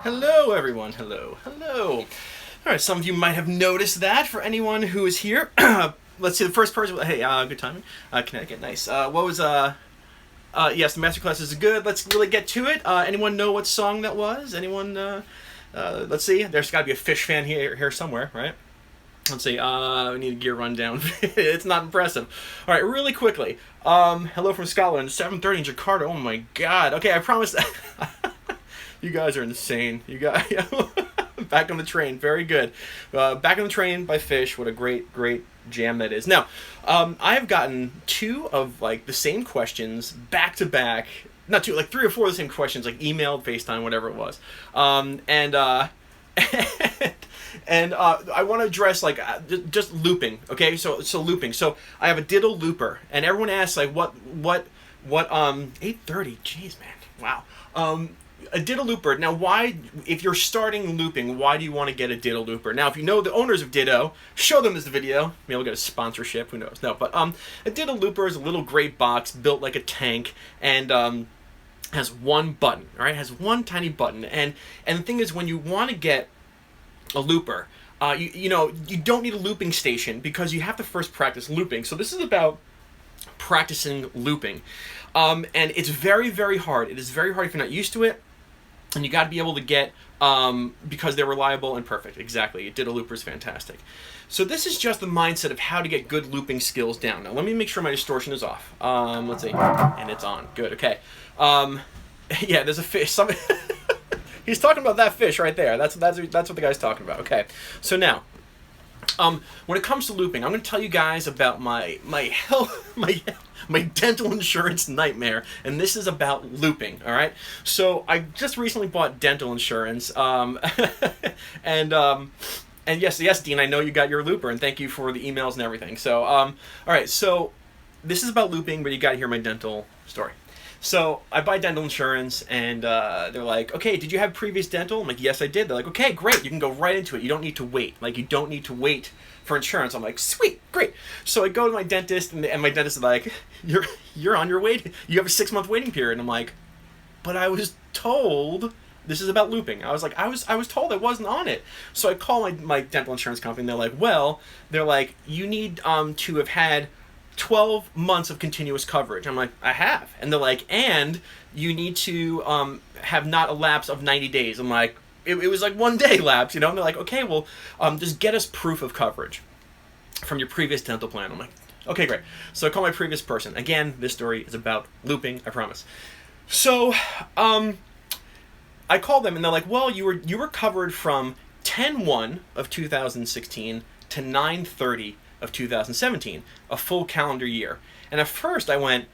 Hello, everyone. Hello, hello. All right, some of you might have noticed that. For anyone who is here, let's see the first person. Hey, good timing. Connecticut, nice. Yes, the Masterclass is good. Let's really get to it. Anyone know what song that was? Anyone? Let's see. There's got to be a Fish fan here somewhere, right? Let's see. We need a gear rundown. It's not impressive. All right, really quickly. Hello from Scotland. 7:30 in Jakarta. Oh my God. Okay, I promise. You guys are insane. You guys, Back on the Train, very good. Back on the Train by Fish. What a great jam that is. Now, I've gotten two of like the same questions back to back. Not two, like three or four of the same questions, like emailed, FaceTime, whatever it was. And I want to address like just looping. Okay, so looping. So I have a diddle looper, and everyone asks like what 8:30. Jeez, man. Wow. A diddle looper. Now, why, if you're starting looping, why do you want to get a diddle looper? Now, if you know the owners of Ditto, show them this video. Maybe we'll get a sponsorship. Who knows? No, but a diddle looper is a little gray box built like a tank and has one button. All right, has one tiny button. And the thing is, when you want to get a looper, you don't need a looping station because you have to first practice looping. So this is about practicing looping, and it's very, very hard. It is very hard if you're not used to it. And you got to be able to get, because they're reliable and perfect. Exactly. Diddle looper is fantastic. So this is just the mindset of how to get good looping skills down. Now let me make sure my distortion is off. Let's see. And it's on. Good. Okay. Yeah, there's a fish. He's talking about that fish right there. That's what the guy's talking about. Okay. So now, when it comes to looping, I'm going to tell you guys about my dental insurance nightmare, and this is about looping. All right. So I just recently bought dental insurance, and yes, Dean, I know you got your looper, and thank you for the emails and everything. So all right. So this is about looping, but you got to hear my dental story. So I buy dental insurance, and they're like, okay, did you have previous dental? I'm like, yes, I did. They're like, okay, great. You can go right into it. You don't need to wait. Like, you don't need to wait for insurance. I'm like, sweet, great. So I go to my dentist, and my dentist is like, you're on your wait. You have a 6-month waiting period. And I'm like, but I was told this is about looping. I was like, I was told I wasn't on it. So I call my dental insurance company, and they're like, you need to have had 12 months of continuous coverage. I'm like, I have. And they're like, and you need to have not a lapse of 90 days. I'm like, it was like 1 day lapse, And they're like, okay, well, just get us proof of coverage from your previous dental plan. I'm like, okay, great. So I call my previous person. Again, this story is about looping, I promise. So I call them, and they're like, well, you were covered from 10/1 of 2016 to 9/30 of 2017, a full calendar year. And at first I went,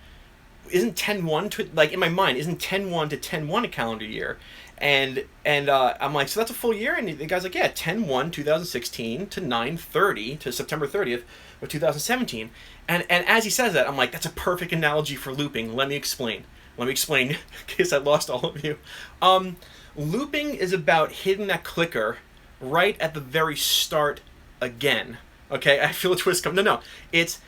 isn't 10/1 to, like, in my mind, isn't 10/1 to 10/1 a calendar year? And I'm like, so that's a full year? And the guy's like, yeah, 10/1 2016 to 9/30 to September 30th of 2017. And as he says that, I'm like, that's a perfect analogy for looping. Let me explain in case I lost all of you. Looping is about hitting that clicker right at the very start again. Okay, I feel a twist come. No, it's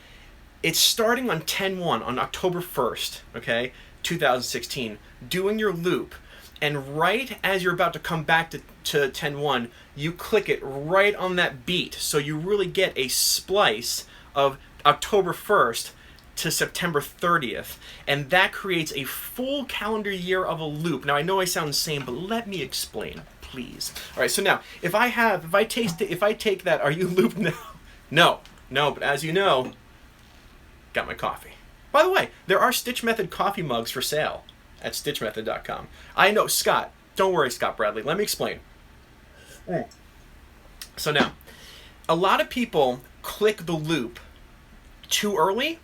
starting on 10/1 on October 1st. Okay, 2016, doing your loop, and right as you're about to come back to 10/1, you click it right on that beat, so you really get a splice of October 1st to September 30th, and that creates a full calendar year of a loop. Now I know I sound insane, but let me explain, please. All right, so now if I take that, are you looped now? No, but as you know, got my coffee. By the way, there are Stitch Method coffee mugs for sale at stitchmethod.com. I know, Scott. Don't worry, Scott Bradley. Let me explain. So now, a lot of people click the loop Too early,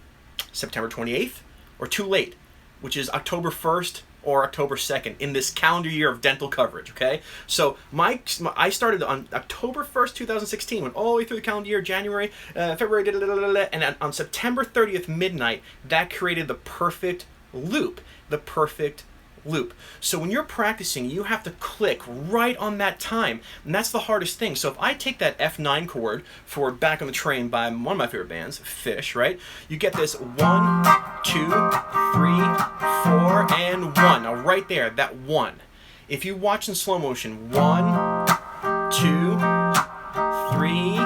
September 28th, or too late, which is October 1st or October 2nd in this calendar year of dental coverage, okay? So I started on October 1st, 2016, went all the way through the calendar year, January, February, and on September 30th midnight, that created the perfect loop. The perfect loop. So when you're practicing, you have to click right on that time, and that's the hardest thing. So if I take that F9 chord for Back on the Train by one of my favorite bands, Fish, right? You get this 1, 2, 3, 4, and 1. Now right there, that 1. If you watch in slow motion, 1, 2, 3,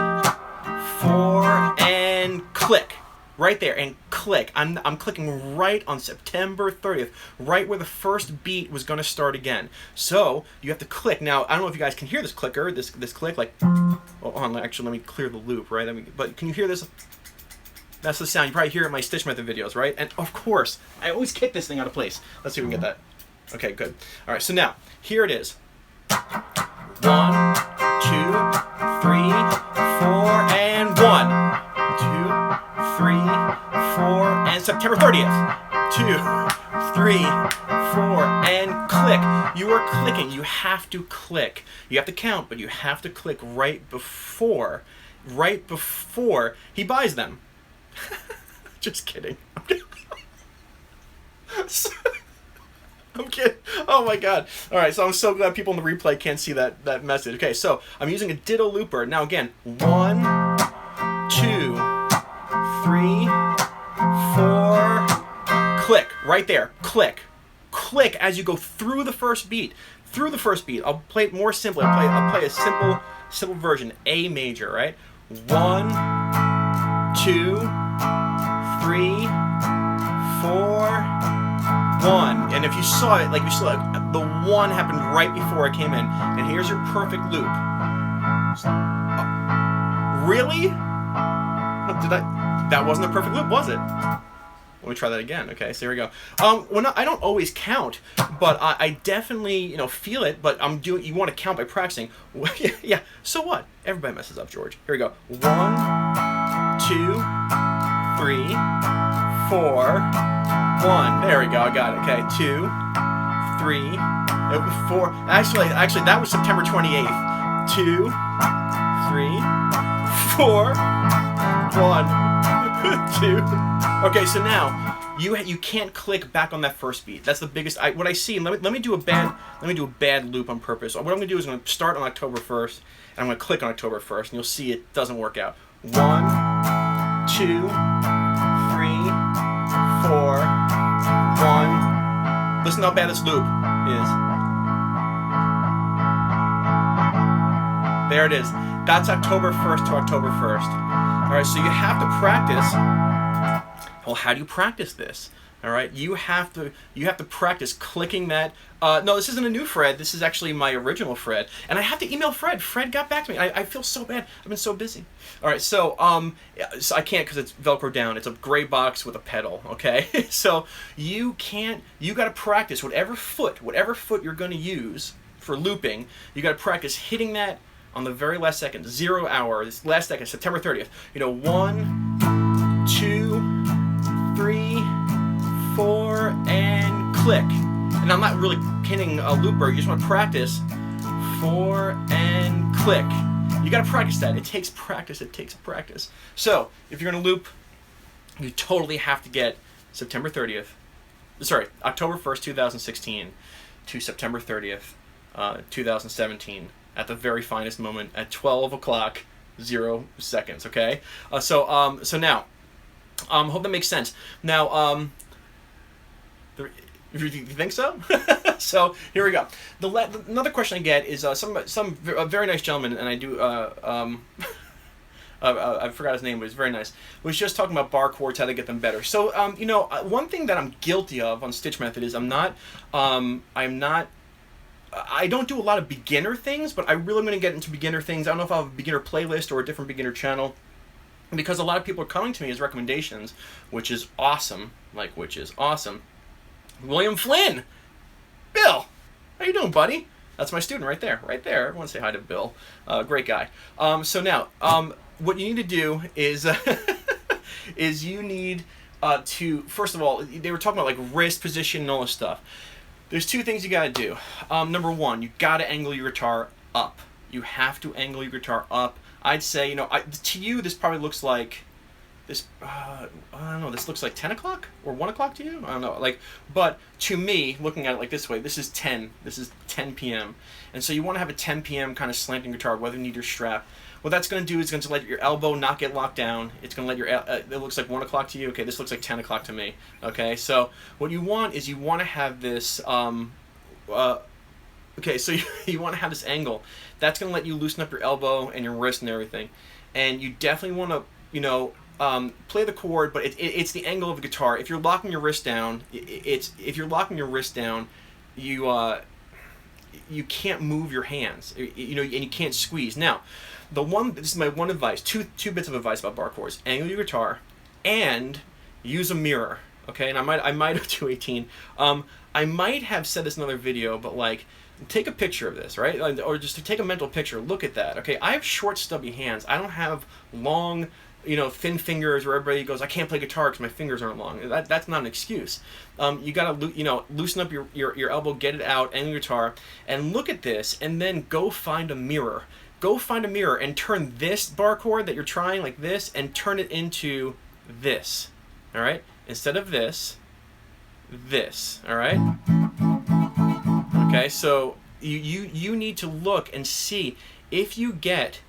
4, and click. Right there, and click. I'm clicking right on September 30th, right where the first beat was going to start again. So you have to click. Now, I don't know if you guys can hear this clicker, this click, like, well, hold on, actually, let me clear the loop, right? But can you hear this? That's the sound. You probably hear it in my Stitch Method videos, right? And of course, I always kick this thing out of place. Let's see if we can get that. Okay, good. All right, so now, here it is. 1, 2, 3, 4, and 1. 3, 4, and September 30th. 2, 3, 4, and click. You are clicking. You have to click. You have to count, but you have to click right before he buys them. Just kidding. I'm kidding. Oh my god. Alright, so I'm so glad people in the replay can't see that message. Okay, so I'm using a ditto looper. Now again, 1, 2, 3, 4, click. Right there. Click. Click as you go through the first beat. Through the first beat. I'll play it more simply. I'll play a simple version. A major, right? 1, 2, 3, 4, 1. And if you saw it, like you saw it, the 1 happened right before I came in. And here's your perfect loop. Really? That wasn't a perfect loop, was it? Let me try that again. Okay, so here we go. I don't always count, but I definitely feel it. But you want to count by practicing. Yeah. So what? Everybody messes up, George. Here we go. 1, 2, 3, 4, 1. There we go. I got it. Okay. 2, 3, 4. Actually, that was September 28th. 2, 3, 4, 1. 2. Okay, so now you can't click back on that first beat. That's the biggest. What I see. Let me do a bad loop on purpose. What I'm gonna do is I'm gonna start on October 1st, and I'm gonna click on October 1st, and you'll see it doesn't work out. 1, 2, 3, 4, 1. Listen how bad this loop is. There it is. That's October 1st to October 1st. All right, so you have to practice. Well, how do you practice this? All right, you have to practice clicking that. No, this isn't a new Fred. This is actually my original Fred, and I have to email Fred. Fred got back to me. I feel so bad. I've been so busy. All right, so I can't because it's Velcro down. It's a gray box with a pedal. Okay, so you can't. You got to practice whatever foot you're going to use for looping. You got to practice hitting that on the very last second, 0 hour, this last second, September 30th. 1, 2, 3, 4, and click. And I'm not really pinning a looper. You just want to practice 4 and click. You got to practice that. It takes practice. It takes practice. So if you're going to loop, you totally have to get October 1st, 2016 to September 30th, 2017. At the very finest moment at 12 o'clock, 0 seconds. Okay. So now, hope that makes sense. Now, you think so? So here we go. Another question I get is a very nice gentleman, and I do I forgot his name, but he's very nice. Was just talking about bar chords, how to get them better. So one thing that I'm guilty of on Stitch Method is I don't do a lot of beginner things, but I really am going to get into beginner things. I don't know if I'll have a beginner playlist or a different beginner channel, because a lot of people are coming to me as recommendations, which is awesome. William Flynn! Bill! How you doing, buddy? That's my student right there. Everyone say hi to Bill. Great guy. So now, what you need to do is is you need to, first of all, they were talking about like wrist position and all this stuff. There's two things you got to do. Number one, you got to angle your guitar up. You have to angle your guitar up. I'd say, you know, to you, this probably looks like this. I don't know. This looks like 10 o'clock or 1 o'clock to you. I don't know. Like, but to me, looking at it like this way, this is 10. This is 10 p.m. And so you want to have a 10 p.m. kind of slanting guitar, whether you need your strap. What that's going to do is going to let your elbow not get locked down. It's going to let your, it looks like 1 o'clock to you. Okay, this looks like 10 o'clock to me. Okay, so what you want is you want to have this, okay, so you want to have this angle. That's going to let you loosen up your elbow and your wrist and everything. And you definitely want to, you know, play the chord, but it's the angle of the guitar. If you're locking your wrist down, if you're locking your wrist down, you can't move your hands, you know, and you can't squeeze. Now, this is my one advice, two bits of advice about bar chords. Angle your guitar and use a mirror, okay? And I might have 218. I might have said this in another video, but like, take a picture of this, right? Or just to take a mental picture, look at that, okay? I have short, stubby hands. I don't have long, you know, thin fingers where everybody goes, I can't play guitar because my fingers aren't long. That's not an excuse. You gotta, you know, loosen up your elbow, get it out, angle your guitar, and look at this, and then go find a mirror. Go find a mirror and turn this bar chord that you're trying like this, and turn it into this, all right? Instead of this, all right? Okay, so you need to look and see if you get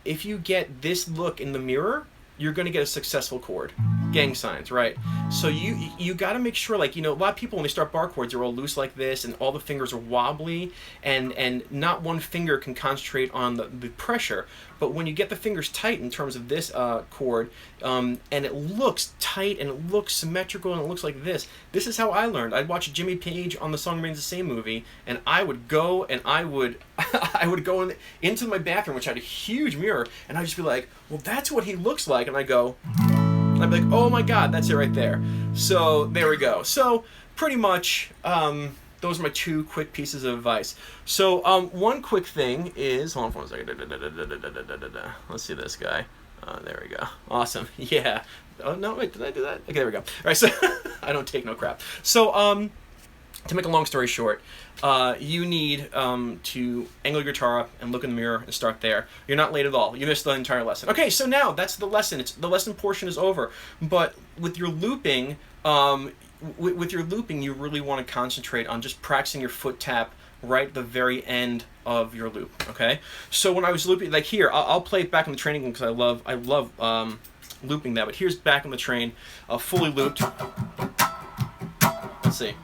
this look in the mirror, you're going to get a successful chord. Gang signs, right? So you got to make sure, like, you know, a lot of people when they start bar chords, they're all loose like this, and all the fingers are wobbly, and not one finger can concentrate on the pressure. But when you get the fingers tight in terms of this chord, and it looks tight and it looks symmetrical and it looks like this is how I learned. I'd watch Jimmy Page on the Song Remains the Same movie, and I would go and I would go into my bathroom, which had a huge mirror, and I'd just be like, well, that's what he looks like, and I'd be like, oh my God, that's it right there. So there we go. So pretty much, those are my two quick pieces of advice. So one quick thing is, hold on for 1 second. Let's see this guy. There we go. Awesome. Yeah. Oh no, wait, did I do that? Okay, there we go. All right, so I don't take no crap. So to make a long story short, you need to angle your guitar up and look in the mirror and start there. You're not late at all. You missed the entire lesson. Okay, so now that's the lesson. The lesson portion is over. But with your looping, you really want to concentrate on just practicing your foot tap right at the very end of your loop. Okay. So when I was looping, like here, I'll play it back in the training because I love looping that. But here's back in the train, fully looped. Let's see.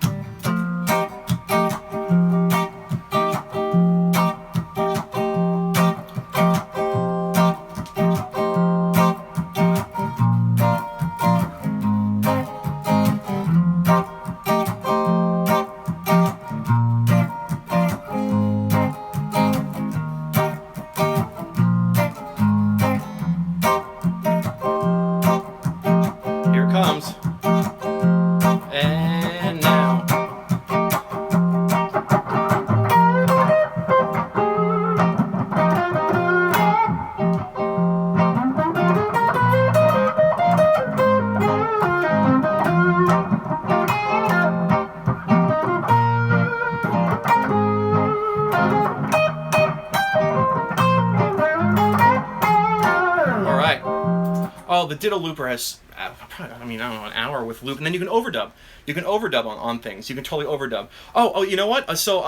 Oh, the Ditto Looper has, I mean, I don't know, an hour with loop, and then you can overdub. You can overdub on things. You can totally overdub. Oh, you know what? So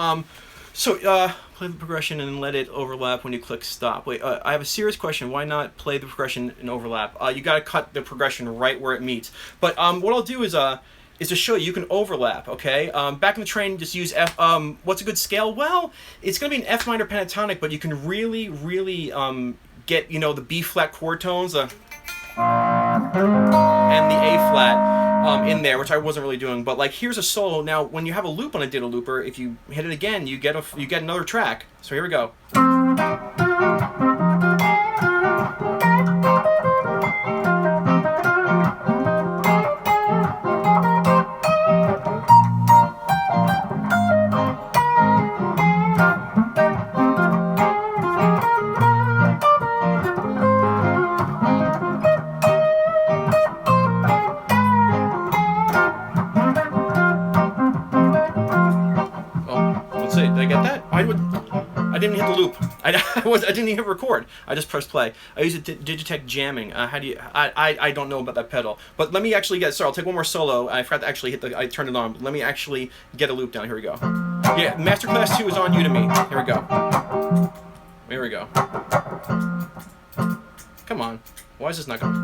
play the progression and let it overlap when you click stop. Wait, I have a serious question. Why not play the progression and overlap? You got to cut the progression right where it meets. But what I'll do is to show you can overlap, okay? Back in the train, just use F. What's a good scale? Well, it's going to be an F minor pentatonic, but you can really get, you know, the B flat chord tones, and the A flat in there, which I wasn't really doing. But like, here's a solo. Now, when you have a loop on a Ditto Looper, if you hit it again, you get another track. So here we go. loop. I didn't even record. I just pressed play. I use a Digitech jamming. How do you? I don't know about that pedal. But let me actually get. Sorry, I'll take one more solo. I forgot to actually hit the. I turned it on. Let me actually get a loop down. Here we go. Yeah, Masterclass 2 is on Udemy. Here we go. Here we go. Come on. Why is this not going?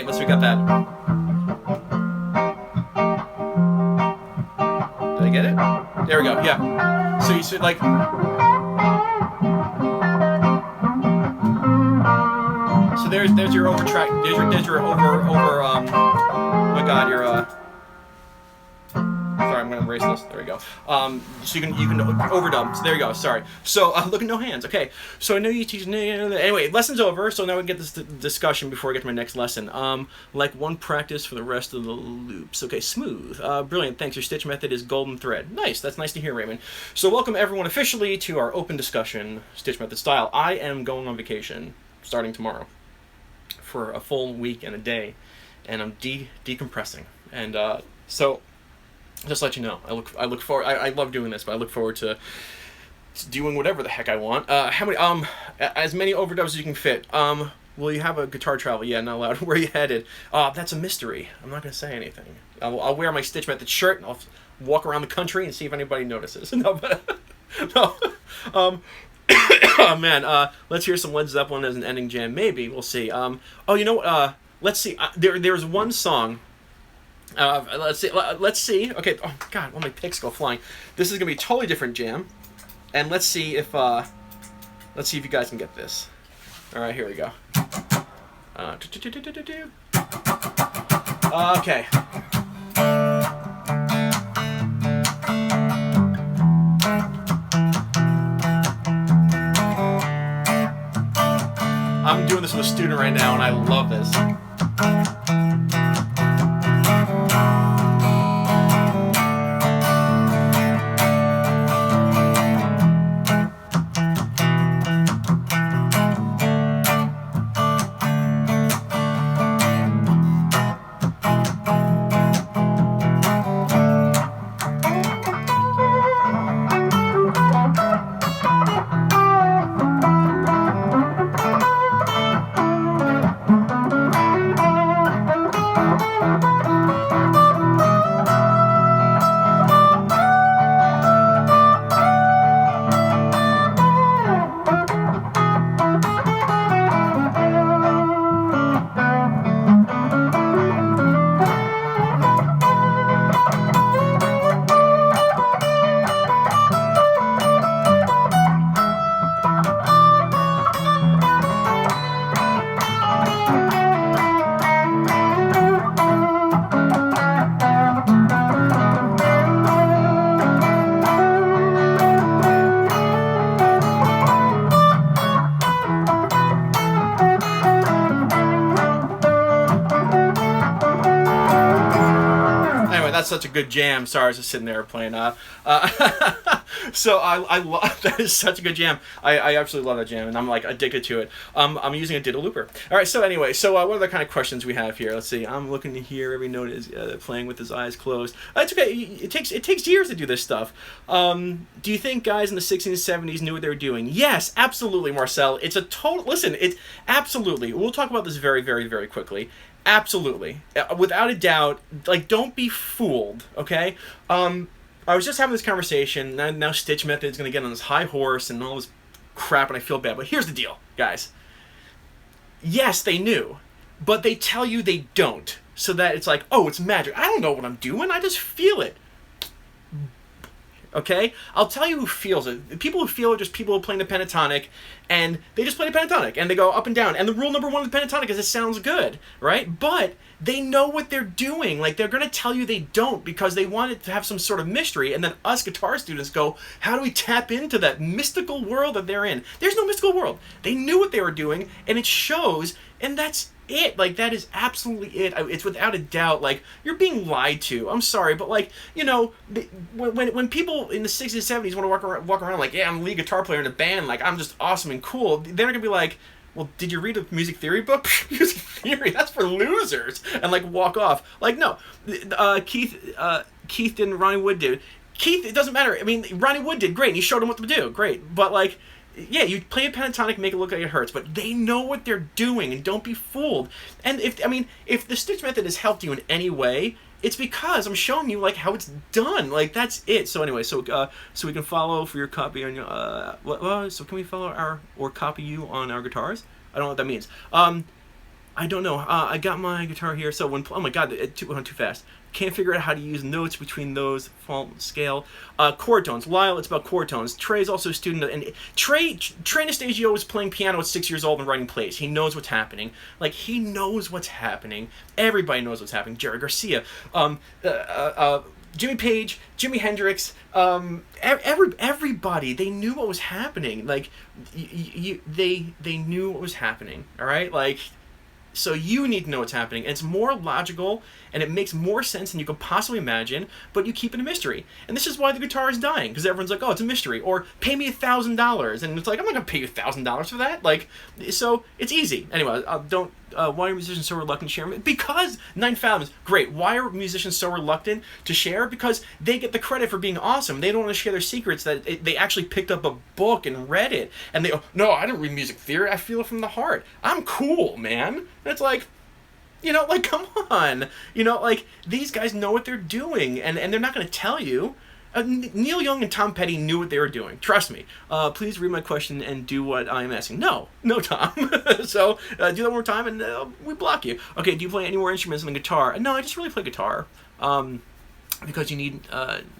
Let's see, we got that. Did I get it? There we go, yeah. So you see, like... So there's your over track, there's your oh my god, your, sorry, I'm gonna erase this. There we go. So you can overdub. So there you go. Sorry. So look at no hands. Okay. So I know you teach. Anyway, lesson's over. So now we get this discussion before I get to my next lesson. Like one practice for the rest of the loops. Okay. Smooth. Brilliant. Thanks. Your stitch method is golden thread. Nice. That's nice to hear, Raymond. So welcome everyone officially to our open discussion stitch method style. I am going on vacation starting tomorrow for a full week and a day, and I'm decompressing. And so. Just to let you know, I look forward. I love doing this, but I look forward to doing whatever the heck I want. How many as many overdubs as you can fit. Will you have a guitar travel? Yeah, not allowed. Where are you headed? That's a mystery. I'm not gonna say anything. I'll wear my stitch method shirt and I'll walk around the country and see if anybody notices. No, but no. Oh man, let's hear some Led Zeppelin as an ending jam. Maybe we'll see. Oh, you know what? Let's see. There's one song. Let's see. Okay. Oh God, all my picks go flying. This is gonna be a totally different jam, and let's see if you guys can get this. All right, here we go. Okay. I'm doing this with a student right now, and I love this. That's such a good jam. Sorry, I was just sitting there playing. So I love that is such a good jam. I absolutely love that jam, and I'm like addicted to it. I'm using a diddle looper. All right. So anyway, so what other kind of questions we have here? Let's see. I'm looking to hear every note is playing with his eyes closed. It's okay. It takes years to do this stuff. Do you think guys in the 60s and 70s knew what they were doing? Yes, absolutely, Marcel. It's a total. Listen, it's absolutely. We'll talk about this very, very, very quickly. Absolutely. Without a doubt, like, don't be fooled, okay? I was just having this conversation, now Stitch Method is going to get on this high horse and all this crap, and I feel bad. But here's the deal, guys. Yes, they knew, but they tell you they don't. So that it's like, oh, it's magic. I don't know what I'm doing. I just feel it. Okay? I'll tell you who feels it. The people who feel it are just people who are playing the pentatonic, and they just play the pentatonic, and they go up and down. And the rule number one of the pentatonic is it sounds good, right? But they know what they're doing. Like, they're going to tell you they don't because they want it to have some sort of mystery. And then us guitar students go, how do we tap into that mystical world that they're in? There's no mystical world. They knew what they were doing, and it shows, and that's it. Like, that is absolutely it. It's without a doubt. Like, you're being lied to. I'm sorry, but like, you know, when people in the 60s and 70s want to walk around like, yeah, I'm a lead guitar player in a band, like I'm just awesome and cool, they're gonna be like, well, did you read a music theory book? Music theory, that's for losers, and like walk off. Like, no, Keith didn't, Ronnie Wood did. Keith, it doesn't matter. I mean, Ronnie Wood did great, and he showed him what to do, great, but like, yeah, you play a pentatonic, make it look like it hurts, but they know what they're doing, and don't be fooled. And if the Stitch method has helped you in any way, it's because I'm showing you like how it's done. Like, that's it. So anyway, so we can follow for your copy on your so can we follow or copy you on our guitars? I don't know what that means. I don't know. I got my guitar here. So oh my god, it went too fast. Can't figure out how to use notes between those, fault, scale. Chord tones. Lyle, it's about chord tones. Trey's also a student, and Trey Anastasio was playing piano at 6 years old and writing plays. He knows what's happening. Like, he knows what's happening. Everybody knows what's happening. Jerry Garcia, Jimmy Page, Jimi Hendrix, everybody, they knew what was happening. Like, they knew what was happening, all right? Like, so you need to know what's happening. And it's more logical, and it makes more sense than you could possibly imagine, but you keep it a mystery. And this is why the guitar is dying, because everyone's like, oh, it's a mystery. Or, pay me $1,000. And it's like, I'm not going to pay you $1,000 for that. Like, so, it's easy. Anyway, why are musicians so reluctant to share? Because 9 Fathoms, great. Why are musicians so reluctant to share? Because they get the credit for being awesome. They don't want to share their secrets that they actually picked up a book and read it. And they go, no, I didn't read music theory. I feel it from the heart. I'm cool, man. And it's like, you know, like, come on. You know, like, these guys know what they're doing, and they're not going to tell you. Neil Young and Tom Petty knew what they were doing. Trust me. Please read my question and do what I'm asking. No, Tom. So do that one more time, and we block you. Okay, do you play any more instruments than the guitar? No, I just really play guitar. Because you need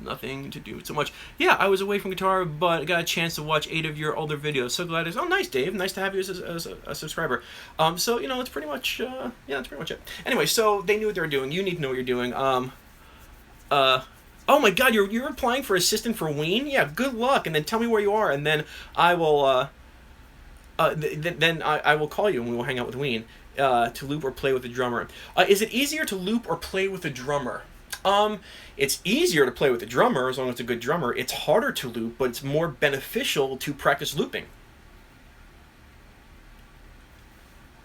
nothing to do so much. Yeah, I was away from guitar, but I got a chance to watch 8 of your older videos. So glad it's... Oh, nice, Dave. Nice to have you as a subscriber. So, you know, that's pretty much... yeah, that's pretty much it. Anyway, so they knew what they were doing. You need to know what you're doing. Oh my god, you're applying for assistant for Ween? Yeah, good luck, and then tell me where you are, and then I will... then I will call you, and we will hang out with Ween to loop or play with the drummer. Is it easier to loop or play with a drummer? It's easier to play with a drummer as long as it's a good drummer. It's harder to loop, but it's more beneficial to practice looping.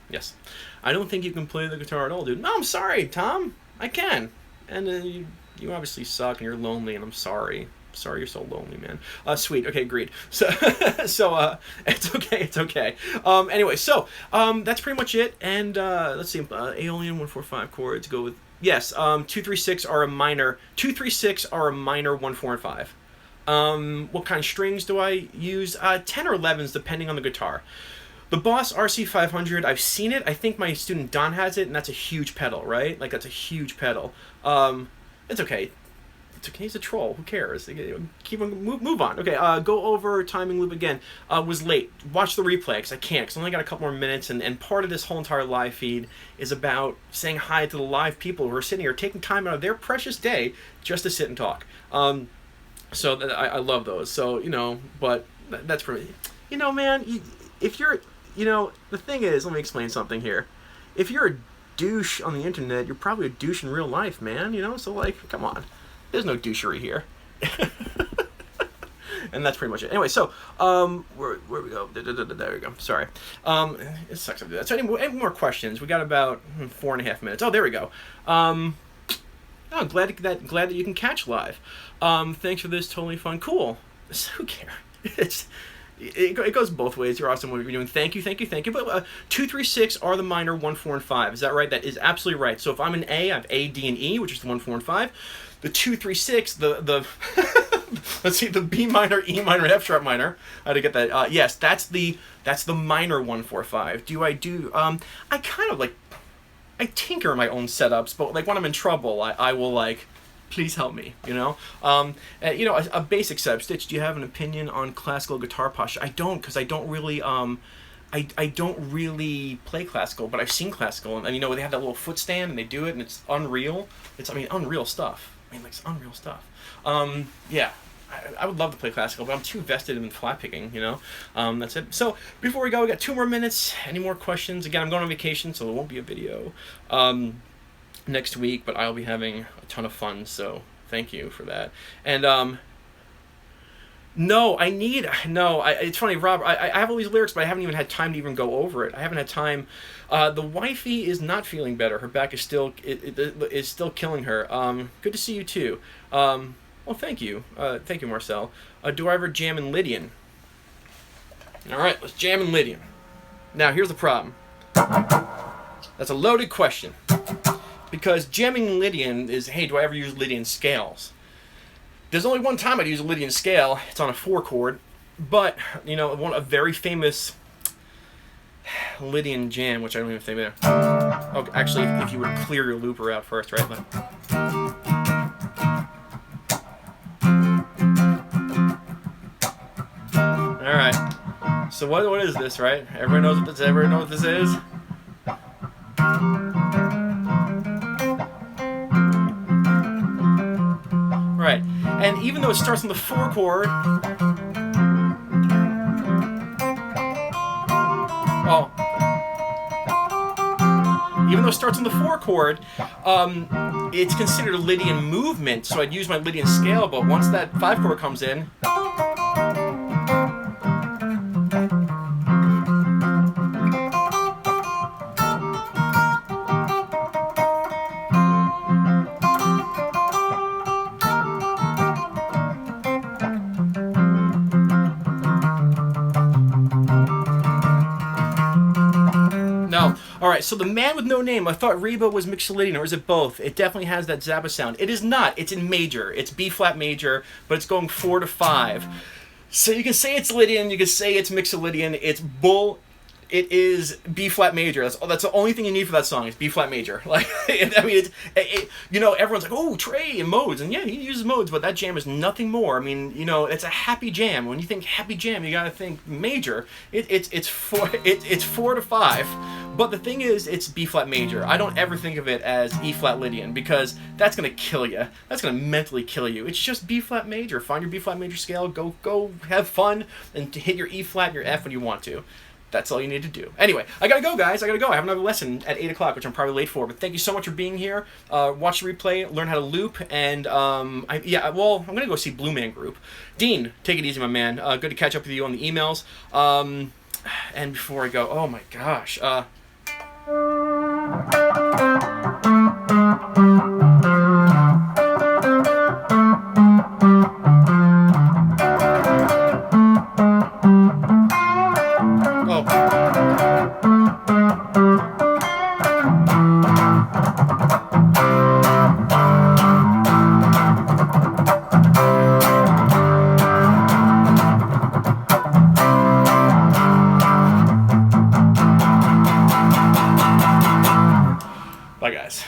Yes. I don't think you can play the guitar at all, dude. No, I'm sorry, Tom. I can. And you obviously suck and you're lonely, and I'm sorry. Sorry you're so lonely, man. Sweet. Okay, agreed. So, it's okay. It's okay. Anyway, so that's pretty much it. And let's see. Aeolian 145 chords. Go with... Yes, 236 are a minor. 236 are a minor 1, 4, and 5. What kind of strings do I use? 10 or 11s, depending on the guitar. The Boss RC500, I've seen it. I think my student Don has it, and that's a huge pedal, right? Like, that's a huge pedal. It's okay. It's okay. He's a troll. Who cares? Keep on move on. Okay. Go over timing loop again. Was late. Watch the replay because I can't. Because I only got a couple more minutes, and part of this whole entire live feed is about saying hi to the live people who are sitting here, taking time out of their precious day just to sit and talk. So I love those. So, you know, but that's for me. You know, man. If you're, you know, the thing is, let me explain something here. If you're a douche on the internet, you're probably a douche in real life, man. You know, so like, come on. There's no douchery here. And that's pretty much it. Anyway, so, where we go? There we go. Sorry. It sucks to do that. So any more questions? We got about 4.5 minutes. Oh, there we go. Oh, glad that you can catch live. Thanks for this. Totally fun. Cool. Who cares? It goes both ways. You're awesome. What you're doing. Thank you. But 2, 3, 6 are the minor 1, 4, and 5. Is that right? That is absolutely right. So if I'm an A, I have A, D, and E, which is the 1, 4, and 5. The 2, 3, 6, the let's see, the B minor, E minor, and F sharp minor. I had to get that. Yes, that's the minor 1, 4, 5. I kind of like, I tinker my own setups, but like when I'm in trouble, I will like, Please help me, you know? You know, a basic setup. Stitch, do you have an opinion on classical guitar posture? I don't, because I don't really, I don't really play classical, but I've seen classical, and you know, they have that little foot stand, and they do it, and it's unreal. It's, I mean, unreal stuff. I mean, like, it's unreal stuff. Yeah. I would love to play classical, but I'm too vested in flat picking, you know? That's it. So, before we go, we got 2 more minutes. Any more questions? Again, I'm going on vacation, so there won't be a video next week, but I'll be having a ton of fun, so thank you for that. And, it's funny, Rob, I have all these lyrics, but I haven't even had time to even go over it. I haven't had time. The wifey is not feeling better. Her back is still, is still killing her. Good to see you, too. Well, thank you. Thank you, Marcel. Do I ever jam in Lydian? All right, let's jam in Lydian. Now, here's the problem. That's a loaded question. Because jamming in Lydian is, hey, do I ever use Lydian scales? There's only one time I'd use a Lydian scale. It's on a 4-chord. But, you know, a very famous Lydian jam, which I don't even think there. Oh, actually, if you would clear your looper out first, right? All right. So what is this, right? Everybody knows what this. Everybody knows what this is. Right. And even though it starts on the 4-chord, even though it starts on the 4-chord, it's considered a Lydian movement. So I'd use my Lydian scale, but once that 5-chord comes in. Alright, so The Man with No Name, I thought Reba was Mixolydian, or is it both? It definitely has that Zappa sound. It is not. It's in major. It's B-flat major, but it's going 4 to 5. So you can say it's Lydian, you can say it's Mixolydian. It's bull. It is B-flat major. That's the only thing you need for that song. It's B-flat major. Like, I mean, you know, everyone's like, oh, Trey and modes, and yeah, he uses modes, but that jam is nothing more. I mean, you know, it's a happy jam. When you think happy jam, you gotta think major. It's 4 to 5. But the thing is, it's B-flat major. I don't ever think of it as E-flat Lydian, because that's gonna kill you. That's gonna mentally kill you. It's just B-flat major. Find your B-flat major scale. Go have fun, and hit your E-flat and your F when you want to. That's all you need to do. Anyway, I gotta go, guys. I gotta go. I have another lesson at 8 o'clock, which I'm probably late for. But thank you so much for being here. Watch the replay, learn how to loop, and I'm gonna go see Blue Man Group. Dean, take it easy, my man. Good to catch up with you on the emails. And before I go, oh my gosh. Bye, guys.